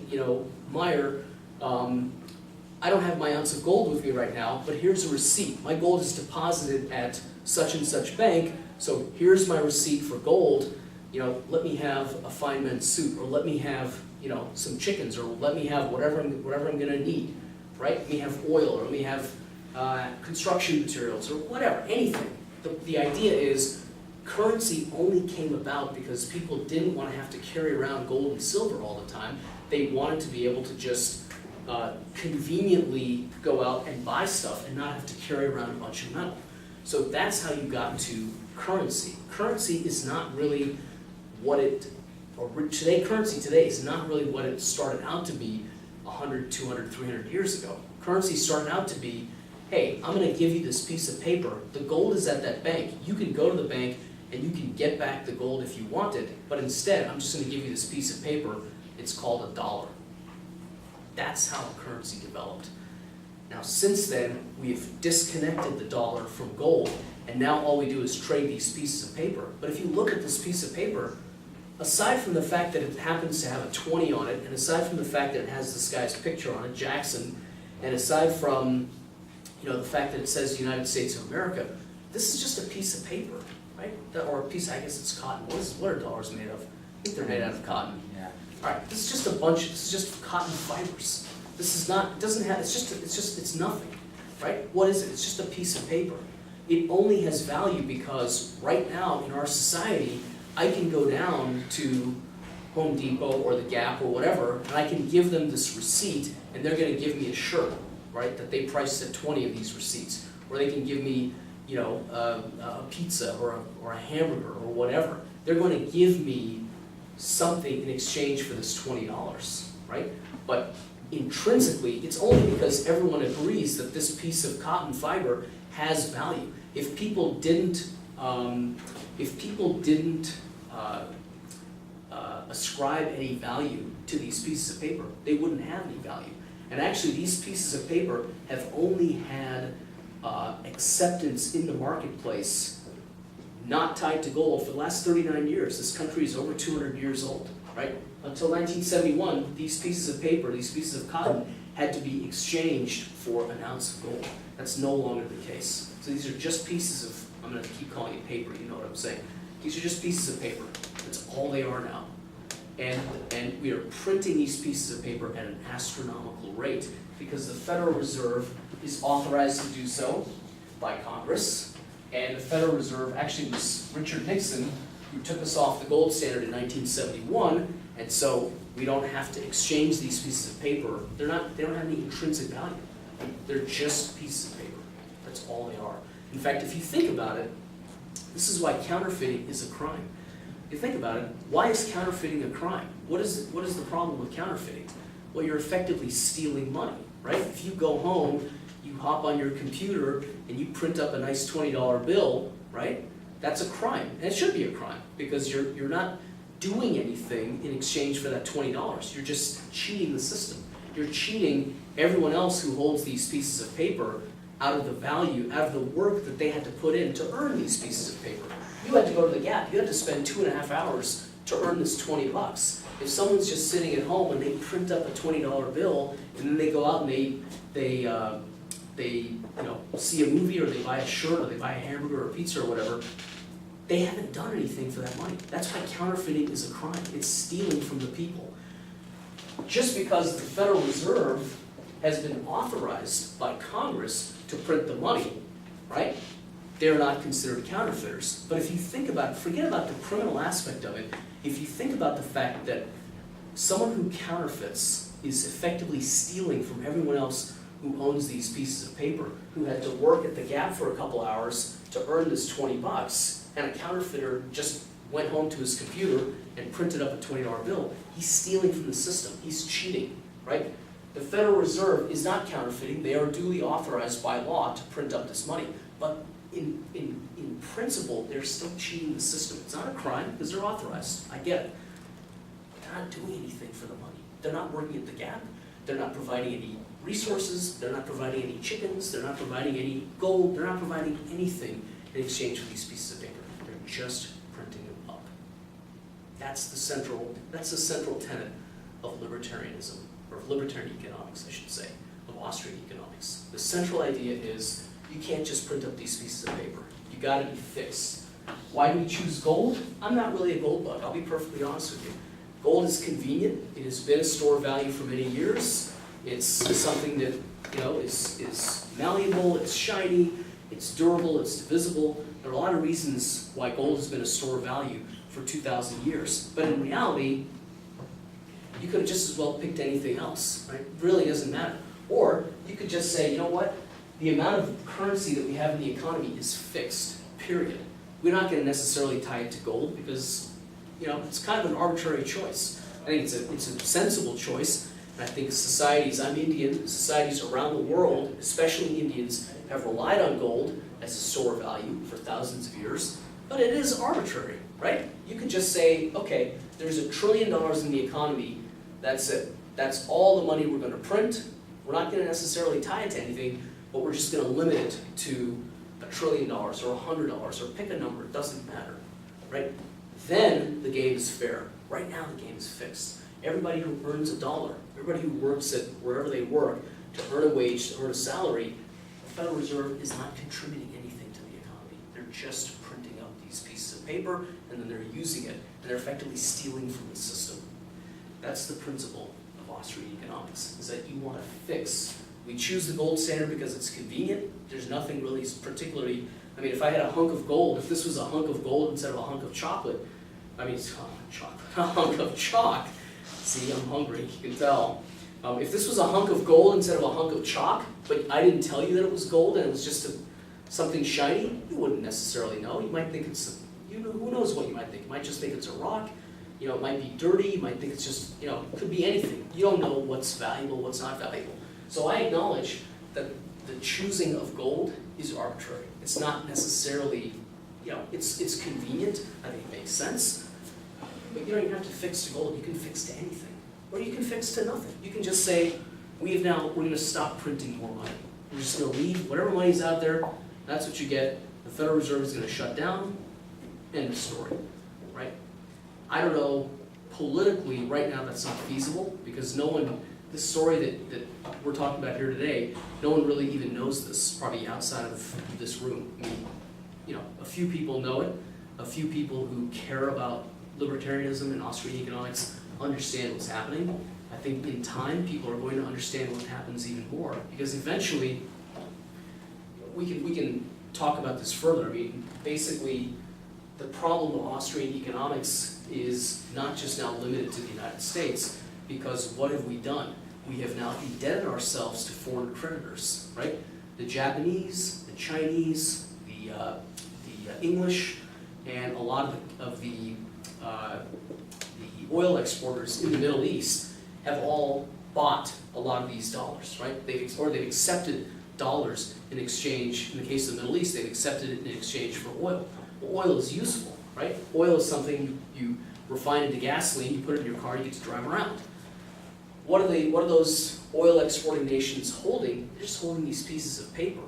you know, Meyer, I don't have my ounce of gold with me right now, but here's a receipt. My gold is deposited at such and such bank, so here's my receipt for gold. You know, let me have a fine men's suit, or let me have, you know, some chickens, or let me have whatever I'm gonna need, right? Let me have oil, or let me have construction materials, or whatever, anything. The idea is currency only came about because people didn't want to have to carry around gold and silver all the time. They wanted to be able to just conveniently go out and buy stuff and not have to carry around a bunch of metal. So that's how you got to currency. Currency is not really what it, or today, currency today is not really what it started out to be 100, 200, 300 years ago. Currency started out to be, hey, I'm going to give you this piece of paper. The gold is at that bank. You can go to the bank and you can get back the gold if you want it, but instead, I'm just going to give you this piece of paper. It's called a dollar. That's how currency developed. Now, since then, we've disconnected the dollar from gold, and now all we do is trade these pieces of paper. But if you look at this piece of paper, aside from the fact that it happens to have a 20 on it, and aside from the fact that it has this guy's picture on it, Jackson, and aside from, you know, the fact that it says United States of America, this is just a piece of paper, right? Or a piece, I guess it's cotton. What are dollars made of? I think they're made out of cotton. Yeah. All right, this is just a bunch, this is just cotton fibers. This is not, it doesn't have, it's nothing, right? What is it? It's just a piece of paper. It only has value because right now in our society, I can go down to Home Depot or the Gap or whatever, and I can give them this receipt, and they're gonna give me a shirt, right, that they priced at 20 of these receipts. Or they can give me, you know, a pizza or a hamburger or whatever. They're gonna give me something in exchange for this $20, right? But intrinsically, it's only because everyone agrees that this piece of cotton fiber has value. If people didn't ascribe any value to these pieces of paper, they wouldn't have any value. And actually, these pieces of paper have only had acceptance in the marketplace, not tied to gold, for the last 39 years. This country is over 200 years old, right? Until 1971, these pieces of paper, these pieces of cotton, had to be exchanged for an ounce of gold. That's no longer the case. So these are just pieces of, I'm going to keep calling it paper, you know what I'm saying. These are just pieces of paper. That's all they are now. And we are printing these pieces of paper at an astronomical rate because the Federal Reserve is authorized to do so by Congress. And the Federal Reserve actually was Richard Nixon who took us off the gold standard in 1971, and so we don't have to exchange these pieces of paper. They don't have any intrinsic value. They're just pieces of paper. That's all they are. In fact, if you think about it, this is why counterfeiting is a crime. If you think about it, why is counterfeiting a crime? What is the problem with counterfeiting? Well, you're effectively stealing money, right? If you go home, you hop on your computer and you print up a nice $20 bill, right? That's a crime, and it should be a crime because you're not doing anything in exchange for that $20. You're just cheating the system. You're cheating everyone else who holds these pieces of paper out of the value, out of the work that they had to put in to earn these pieces of paper. You had to go to the Gap. You had to spend 2.5 hours to earn this $20. If someone's just sitting at home and they print up a $20 bill and then they go out and they you know, see a movie or they buy a shirt or they buy a hamburger or a pizza or whatever, they haven't done anything for that money. That's why counterfeiting is a crime. It's stealing from the people. Just because the Federal Reserve has been authorized by Congress to print the money, right? They're not considered counterfeiters. But if you think about it, forget about the criminal aspect of it. If you think about the fact that someone who counterfeits is effectively stealing from everyone else who owns these pieces of paper, who had to work at the Gap for a couple hours to earn this $20, and a counterfeiter just went home to his computer and printed up a $20 bill, he's stealing from the system. He's cheating, right? The Federal Reserve is not counterfeiting. They are duly authorized by law to print up this money. But in principle, they're still cheating the system. It's not a crime because they're authorized. I get it. But they're not doing anything for the money. They're not working at the Gap. They're not providing any resources. They're not providing any chickens. They're not providing any gold. They're not providing anything in exchange for these pieces of paper. They're just printing them up. That's the central tenet of libertarianism, or of libertarian economics, I should say, of Austrian economics. The central idea is you can't just print up these pieces of paper. You gotta be fixed. Why do we choose gold? I'm not really a gold bug, I'll be perfectly honest with you. Gold is convenient, it has been a store of value for many years. It's something that, you know, is malleable, it's shiny, it's durable, it's divisible. There are a lot of reasons why gold has been a store of value for 2,000 years. But in reality, you could have just as well picked anything else, right? It really doesn't matter. Or you could just say, you know what? The amount of currency that we have in the economy is fixed, period. We're not going to necessarily tie it to gold because, you know, it's kind of an arbitrary choice. I think it's a sensible choice. And I think societies, I'm Indian, societies around the world, especially Indians, have relied on gold as a store of value for thousands of years. But it is arbitrary, right? You could just say, okay, there's $1 trillion in the economy. That's it. That's all the money we're going to print. We're not going to necessarily tie it to anything, but we're just going to limit it to $1 trillion or $100 or pick a number. It doesn't matter, right? Then the game is fair. Right now the game is fixed. Everybody who earns $1, everybody who works at wherever they work to earn a wage, to earn a salary, the Federal Reserve is not contributing anything to the economy. They're just printing out these pieces of paper and then they're using it and they're effectively stealing from the system. That's the principle of Austrian economics, is that you want to fix. We choose the gold standard because it's convenient. There's nothing really particularly, I mean, if I had a hunk of gold, if this was a hunk of gold instead of a hunk of chocolate, I mean, a hunk of chalk. See, I'm hungry, you can tell. If this was a hunk of gold instead of a hunk of chalk, but I didn't tell you that it was gold and it was just something shiny, you wouldn't necessarily know. You might think it's, you know, who knows what you might think. You might just think it's a rock. You know, it might be dirty. You might think it's just, you know, it could be anything. You don't know what's valuable, what's not valuable. So I acknowledge that the choosing of gold is arbitrary. It's not necessarily, you know, it's convenient. I think it makes sense. But you don't even have to fix to gold. You can fix to anything. Or you can fix to nothing. You can just say, we're going to stop printing more money. We're just going to leave whatever money's out there. That's what you get. The Federal Reserve is going to shut down. End of story, right? I don't know, politically, right now that's not feasible because no one, this story that we're talking about here today, no one really even knows this, probably outside of this room. I mean, you know, a few people know it, a few people who care about libertarianism and Austrian economics understand what's happening. I think in time, people are going to understand what happens even more because eventually, we can talk about this further. I mean, basically, the problem of Austrian economics is not just now limited to the United States, because what have we done? We have now indebted ourselves to foreign creditors, right? The Japanese, the Chinese, the English, and a lot of the oil exporters in the Middle East have all bought a lot of these dollars, right? They've accepted dollars in exchange. In the case of the Middle East, they've accepted it in exchange for oil. Well, oil is useful, right? Oil is something you refine into gasoline, you put it in your car, you get to drive around. What are those oil exporting nations holding? They're just holding these pieces of paper.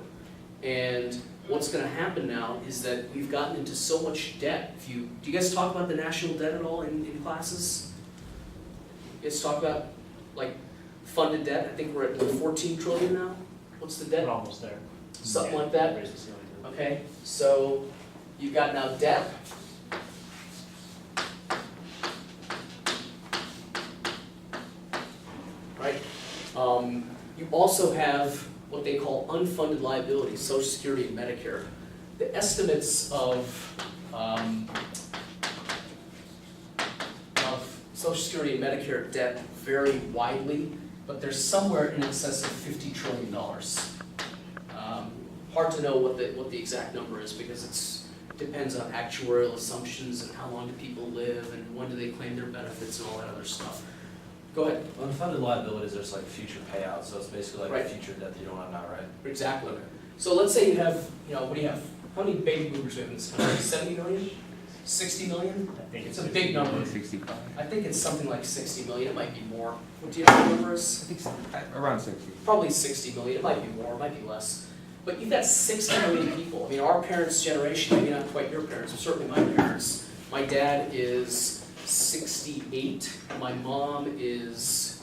And what's going to happen now is that we've gotten into so much debt. Do you guys talk about the national debt at all in classes? You guys talk about like funded debt? I think we're at 14 trillion now. What's the debt? We're almost there. Something like that. Okay, so you've got now debt. Right? You also have what they call unfunded liabilities, Social Security and Medicare. The estimates of Social Security and Medicare debt vary widely, but they're somewhere in excess of $50 trillion. Hard to know what the exact number is because it depends on actuarial assumptions and how long do people live and when do they claim their benefits and all that other stuff. Go ahead. Unfunded liabilities, there's like future payouts, so it's basically like Right. future debt that you don't have now, right? Exactly. So let's say you have, what do you have? How many baby boomers do we have in this country? 70 million? 60 million? I think It's a big number. 65. I think it's something like 60 million. It might be more. What do you know what the number is? I think around 60. Probably 60 million. It might be more. It might be less. But you've got 60 million people. I mean, our parents' generation, maybe not quite your parents, but certainly my parents. My dad is 68. My mom is